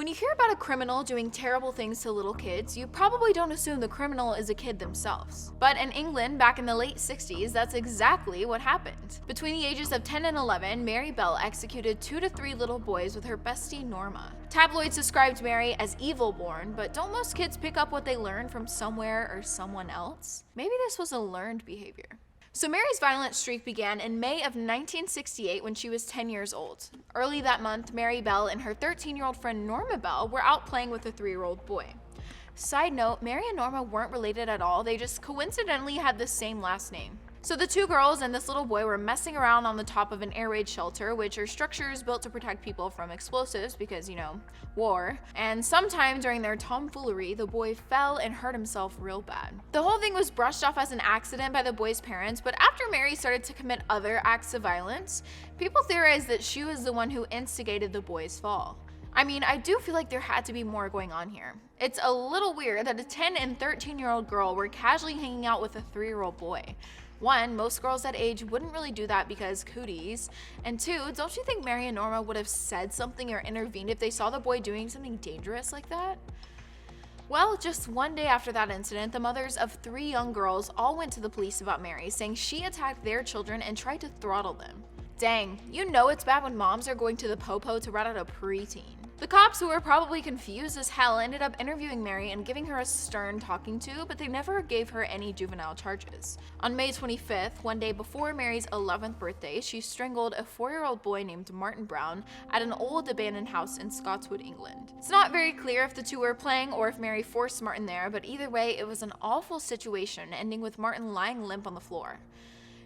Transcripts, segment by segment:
When you hear about a criminal doing terrible things to little kids, you probably don't assume the criminal is a kid themselves. But in England, back in the late 60s, that's exactly what happened. Between the ages of 10 and 11, Mary Bell executed 2 to 3 little boys with her bestie Norma. Tabloids described Mary as evil-born, but don't most kids pick up what they learn from somewhere or someone else? Maybe this was a learned behavior. So Mary's violent streak began in May of 1968 when she was 10 years old. Early that month, Mary Bell and her 13-year-old friend Norma Bell were out playing with a 3-year-old boy. Side note, Mary and Norma weren't related at all, they just coincidentally had the same last name. So the 2 girls and this little boy were messing around on the top of an air raid shelter, which are structures built to protect people from explosives because, war. And sometime during their tomfoolery, the boy fell and hurt himself real bad. The whole thing was brushed off as an accident by the boy's parents, but after Mary started to commit other acts of violence, people theorized that she was the one who instigated the boy's fall. I do feel like there had to be more going on here. It's a little weird that a 10 and 13-year-old girl were casually hanging out with a 3-year-old boy. 1, most girls that age wouldn't really do that because cooties. And 2, don't you think Mary and Norma would have said something or intervened if they saw the boy doing something dangerous like that? Well, just one day after that incident, the mothers of 3 young girls all went to the police about Mary, saying she attacked their children and tried to throttle them. Dang, you know it's bad when moms are going to the popo to rat out a preteen. The cops, who were probably confused as hell, ended up interviewing Mary and giving her a stern talking to, but they never gave her any juvenile charges. On May 25th, one day before Mary's 11th birthday, she strangled a 4-year-old boy named Martin Brown at an old abandoned house in Scotswood, England. It's not very clear if the 2 were playing or if Mary forced Martin there, but either way, it was an awful situation, ending with Martin lying limp on the floor.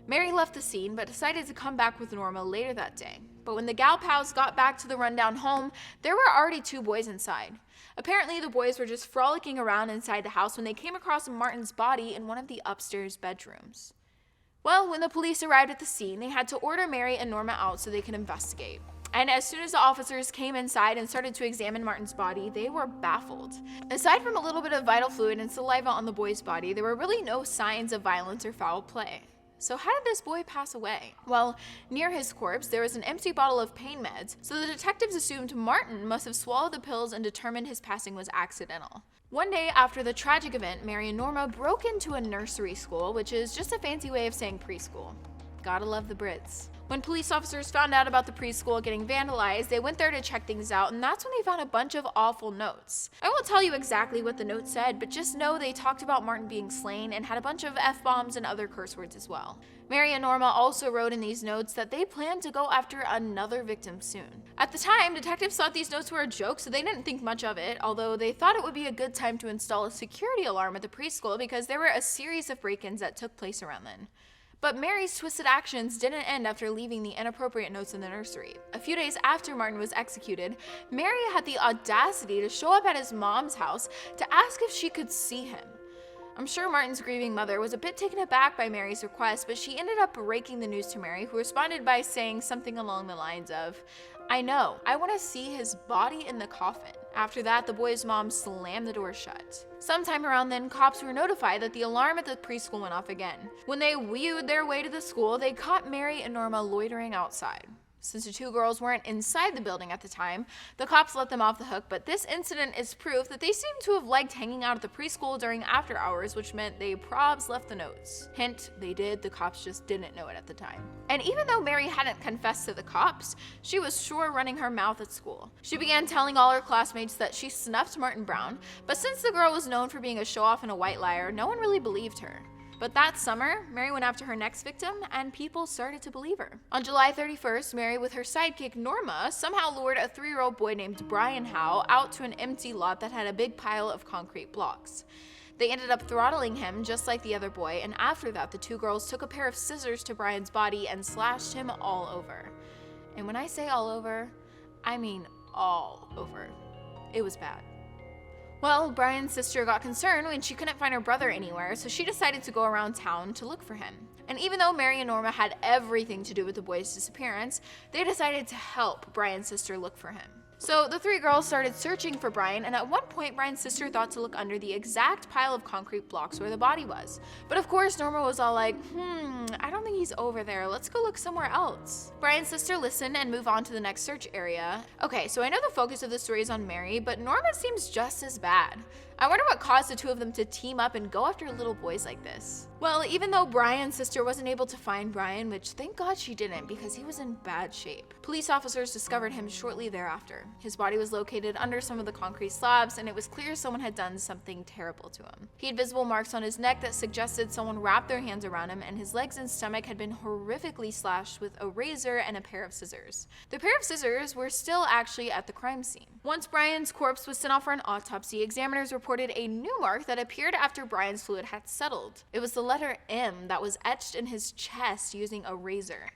Mary left the scene, but decided to come back with Norma later that day. But when the gal pals got back to the rundown home, there were already 2 boys inside. Apparently, the boys were just frolicking around inside the house when they came across Martin's body in one of the upstairs bedrooms. Well, when the police arrived at the scene, they had to order Mary and Norma out so they could investigate. And as soon as the officers came inside and started to examine Martin's body, they were baffled. Aside from a little bit of vital fluid and saliva on the boy's body, there were really no signs of violence or foul play. So how did this boy pass away? Well, near his corpse, there was an empty bottle of pain meds, so the detectives assumed Martin must have swallowed the pills and determined his passing was accidental. One day after the tragic event, Mary and Norma broke into a nursery school, which is just a fancy way of saying preschool. Gotta love the Brits. When police officers found out about the preschool getting vandalized, they went there to check things out, and that's when they found a bunch of awful notes. I won't tell you exactly what the notes said, but just know they talked about Martin being slain and had a bunch of F-bombs and other curse words as well. Mary and Norma also wrote in these notes that they planned to go after another victim soon. At the time, detectives thought these notes were a joke, so they didn't think much of it, although they thought it would be a good time to install a security alarm at the preschool because there were a series of break-ins that took place around then. But Mary's twisted actions didn't end after leaving the inappropriate notes in the nursery. A few days after Martin was executed, Mary had the audacity to show up at his mom's house to ask if she could see him. I'm sure Martin's grieving mother was a bit taken aback by Mary's request, but she ended up breaking the news to Mary, who responded by saying something along the lines of, "I know, I want to see his body in the coffin." After that, the boy's mom slammed the door shut. Sometime around then, cops were notified that the alarm at the preschool went off again. When they wheeled their way to the school, they caught Mary and Norma loitering outside. Since the 2 girls weren't inside the building at the time, the cops let them off the hook, but this incident is proof that they seem to have liked hanging out at the preschool during after hours, which meant they probs left the notes. Hint, they did, the cops just didn't know it at the time. And even though Mary hadn't confessed to the cops, she was sure running her mouth at school. She began telling all her classmates that she snuffed Martin Brown, but since the girl was known for being a show-off and a white liar, no one really believed her. But that summer, Mary went after her next victim, and people started to believe her. On July 31st, Mary, with her sidekick Norma, somehow lured a 3-year-old boy named Brian Howe out to an empty lot that had a big pile of concrete blocks. They ended up throttling him just like the other boy, and after that, the 2 girls took a pair of scissors to Brian's body and slashed him all over. And when I say all over, I mean all over. It was bad. Well, Brian's sister got concerned when she couldn't find her brother anywhere, so she decided to go around town to look for him. And even though Mary and Norma had everything to do with the boy's disappearance, they decided to help Brian's sister look for him. So the three girls started searching for Brian, and at one point Brian's sister thought to look under the exact pile of concrete blocks where the body was. But of course Norma was all like, I don't think he's over there, let's go look somewhere else. Brian's sister listened and moved on to the next search area. Okay, so I know the focus of the story is on Mary, but Norma seems just as bad. I wonder what caused the two of them to team up and go after little boys like this. Well, even though Brian's sister wasn't able to find Brian, which thank God she didn't because he was in bad shape, police officers discovered him shortly thereafter. His body was located under some of the concrete slabs, and it was clear someone had done something terrible to him. He had visible marks on his neck that suggested someone wrapped their hands around him, and his legs and stomach had been horrifically slashed with a razor and a pair of scissors. The pair of scissors were still actually at the crime scene. Once Brian's corpse was sent off for an autopsy, examiners reported a new mark that appeared after Brian's fluid had settled. It was the letter M that was etched in his chest using a razor.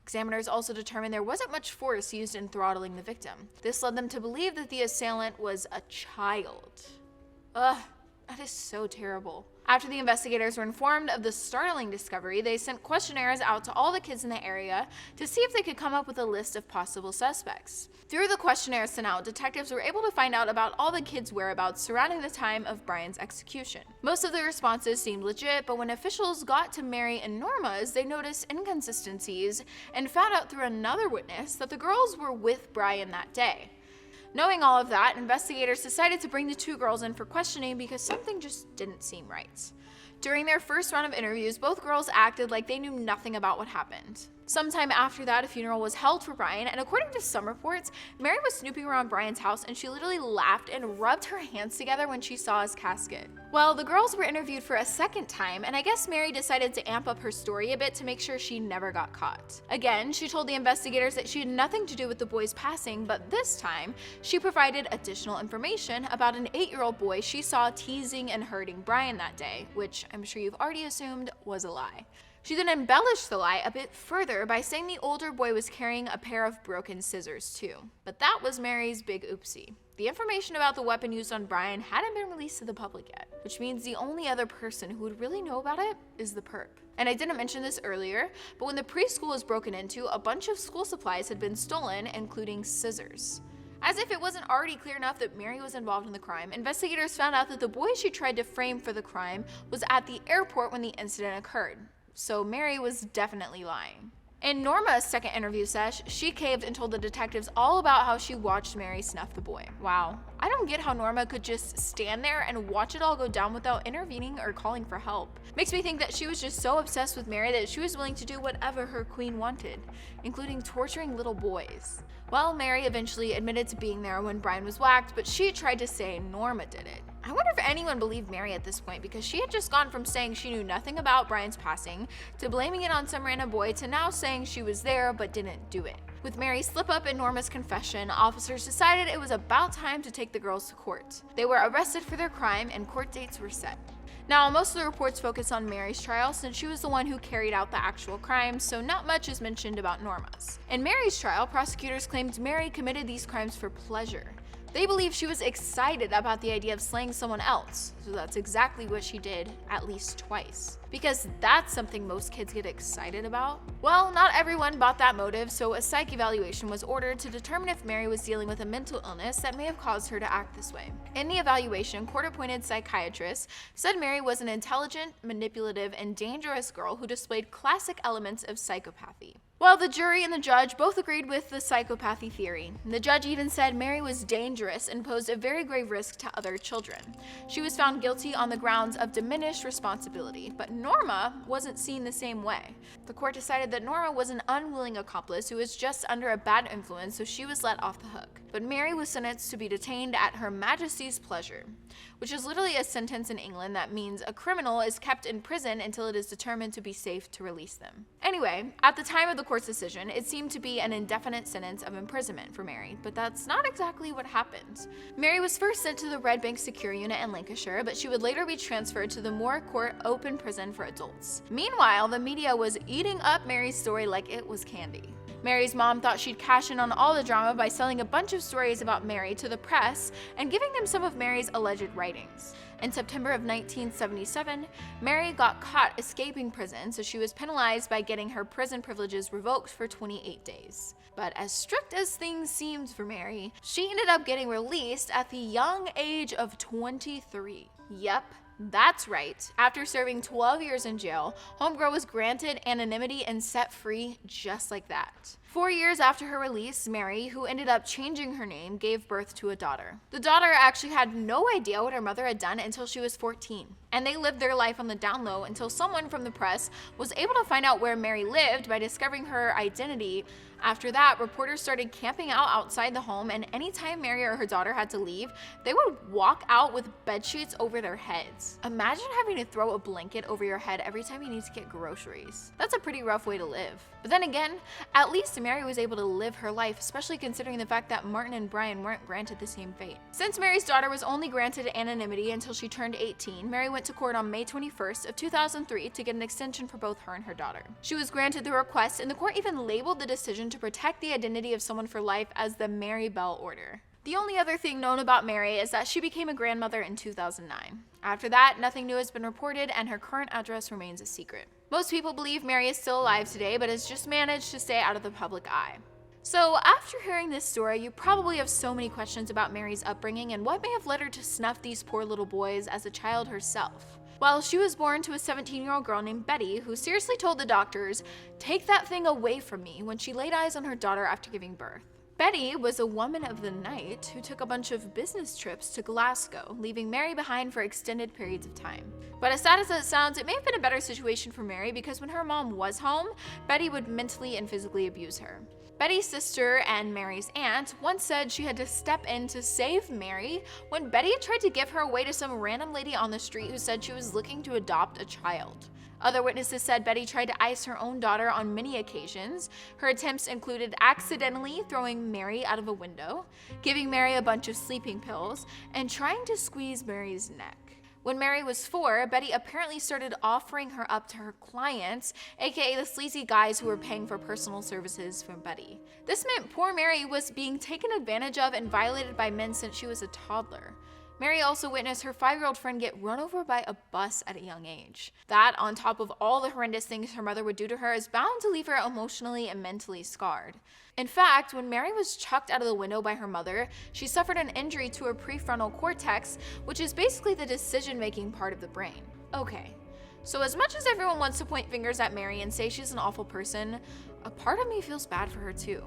Examiners also determined there wasn't much force used in throttling the victim. This led them to believe that the assailant was a child. Ugh, that is so terrible. After the investigators were informed of the startling discovery, they sent questionnaires out to all the kids in the area to see if they could come up with a list of possible suspects. Through the questionnaires sent out, detectives were able to find out about all the kids' whereabouts surrounding the time of Brian's execution. Most of the responses seemed legit, but when officials got to Mary and Norma's, they noticed inconsistencies and found out through another witness that the girls were with Brian that day. Knowing all of that, investigators decided to bring the two girls in for questioning because something just didn't seem right. During their first round of interviews, both girls acted like they knew nothing about what happened. Sometime after that, a funeral was held for Brian, and according to some reports, Mary was snooping around Brian's house and she literally laughed and rubbed her hands together when she saw his casket. Well, the girls were interviewed for a second time, and I guess Mary decided to amp up her story a bit to make sure she never got caught. Again, she told the investigators that she had nothing to do with the boy's passing, but this time, she provided additional information about an 8-year-old boy she saw teasing and hurting Brian that day, which I'm sure you've already assumed was a lie. She then embellished the lie a bit further by saying the older boy was carrying a pair of broken scissors too. But that was Mary's big oopsie. The information about the weapon used on Brian hadn't been released to the public yet, which means the only other person who would really know about it is the perp. And I didn't mention this earlier, but when the preschool was broken into, a bunch of school supplies had been stolen, including scissors. As if it wasn't already clear enough that Mary was involved in the crime, investigators found out that the boy she tried to frame for the crime was at the airport when the incident occurred. So Mary was definitely lying. In Norma's second interview sesh, she caved and told the detectives all about how she watched Mary snuff the boy. Wow. I don't get how Norma could just stand there and watch it all go down without intervening or calling for help. Makes me think that she was just so obsessed with Mary that she was willing to do whatever her queen wanted, including torturing little boys. Well, Mary eventually admitted to being there when Brian was whacked, but she tried to say Norma did it. I wonder if anyone believed Mary at this point, because she had just gone from saying she knew nothing about Brian's passing, to blaming it on some random boy, to now saying she was there but didn't do it. With Mary's slip-up in Norma's confession, officers decided it was about time to take the girls to court. They were arrested for their crime and court dates were set. Now, most of the reports focus on Mary's trial since she was the one who carried out the actual crimes, so not much is mentioned about Norma's. In Mary's trial, prosecutors claimed Mary committed these crimes for pleasure. They believe she was excited about the idea of slaying someone else, so that's exactly what she did at least twice. Because that's something most kids get excited about. Well, not everyone bought that motive, so a psych evaluation was ordered to determine if Mary was dealing with a mental illness that may have caused her to act this way. In the evaluation, court-appointed psychiatrists said Mary was an intelligent, manipulative, and dangerous girl who displayed classic elements of psychopathy. Well, the jury and the judge both agreed with the psychopathy theory. The judge even said Mary was dangerous and posed a very grave risk to other children. She was found guilty on the grounds of diminished responsibility, but Norma wasn't seen the same way. The court decided that Norma was an unwilling accomplice who was just under a bad influence, so she was let off the hook. But Mary was sentenced to be detained at Her Majesty's pleasure, which is literally a sentence in England that means a criminal is kept in prison until it is determined to be safe to release them. Anyway, at the time of the court's decision, it seemed to be an indefinite sentence of imprisonment for Mary, but that's not exactly what happened. Mary was first sent to the Red Bank Secure Unit in Lancashire, but she would later be transferred to the Moor Court Open Prison for adults. Meanwhile, the media was eating up Mary's story like it was candy. Mary's mom thought she'd cash in on all the drama by selling a bunch of stories about Mary to the press and giving them some of Mary's alleged writings. In September of 1977, Mary got caught escaping prison, so she was penalized by getting her prison privileges revoked for 28 days. But as strict as things seemed for Mary, she ended up getting released at the young age of 23. Yep. That's right. After serving 12 years in jail, Homegirl was granted anonymity and set free just like that. 4 years after her release, Mary, who ended up changing her name, gave birth to a daughter. The daughter actually had no idea what her mother had done until she was 14, and they lived their life on the down low until someone from the press was able to find out where Mary lived by discovering her identity. After that, reporters started camping out outside the home, and anytime Mary or her daughter had to leave, they would walk out with bedsheets over their heads. Imagine having to throw a blanket over your head every time you need to get groceries. That's a pretty rough way to live. But then again, at least Mary was able to live her life, especially considering the fact that Martin and Brian weren't granted the same fate. Since Mary's daughter was only granted anonymity until she turned 18, Mary went to court on May 21st of 2003 to get an extension for both her and her daughter. She was granted the request, and the court even labeled the decision to protect the identity of someone for life as the Mary Bell Order. The only other thing known about Mary is that she became a grandmother in 2009. After that, nothing new has been reported, and her current address remains a secret. Most people believe Mary is still alive today, but has just managed to stay out of the public eye. So after hearing this story, you probably have so many questions about Mary's upbringing and what may have led her to snuff these poor little boys as a child herself. Well, she was born to a 17-year-old girl named Betty, who seriously told the doctors, "Take that thing away from me," when she laid eyes on her daughter after giving birth. Betty was a woman of the night who took a bunch of business trips to Glasgow, leaving Mary behind for extended periods of time. But as sad as it sounds, it may have been a better situation for Mary because when her mom was home, Betty would mentally and physically abuse her. Betty's sister and Mary's aunt once said she had to step in to save Mary when Betty tried to give her away to some random lady on the street who said she was looking to adopt a child. Other witnesses said Betty tried to ice her own daughter on many occasions. Her attempts included accidentally throwing Mary out of a window, giving Mary a bunch of sleeping pills, and trying to squeeze Mary's neck. When Mary was 4, Betty apparently started offering her up to her clients, aka the sleazy guys who were paying for personal services from Betty. This meant poor Mary was being taken advantage of and violated by men since she was a toddler. Mary also witnessed her 5-year-old friend get run over by a bus at a young age. That, on top of all the horrendous things her mother would do to her, is bound to leave her emotionally and mentally scarred. In fact, when Mary was chucked out of the window by her mother, she suffered an injury to her prefrontal cortex, which is basically the decision-making part of the brain. Okay, so as much as everyone wants to point fingers at Mary and say she's an awful person, a part of me feels bad for her too.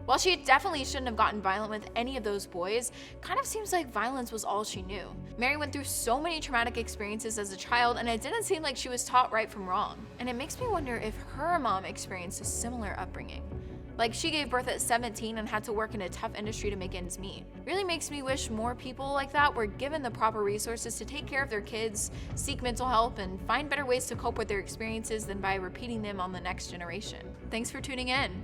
While she definitely shouldn't have gotten violent with any of those boys, kind of seems like violence was all she knew. Mary went through so many traumatic experiences as a child, and it didn't seem like she was taught right from wrong. And it makes me wonder if her mom experienced a similar upbringing. Like, she gave birth at 17 and had to work in a tough industry to make ends meet. Really makes me wish more people like that were given the proper resources to take care of their kids, seek mental help, and find better ways to cope with their experiences than by repeating them on the next generation. Thanks for tuning in.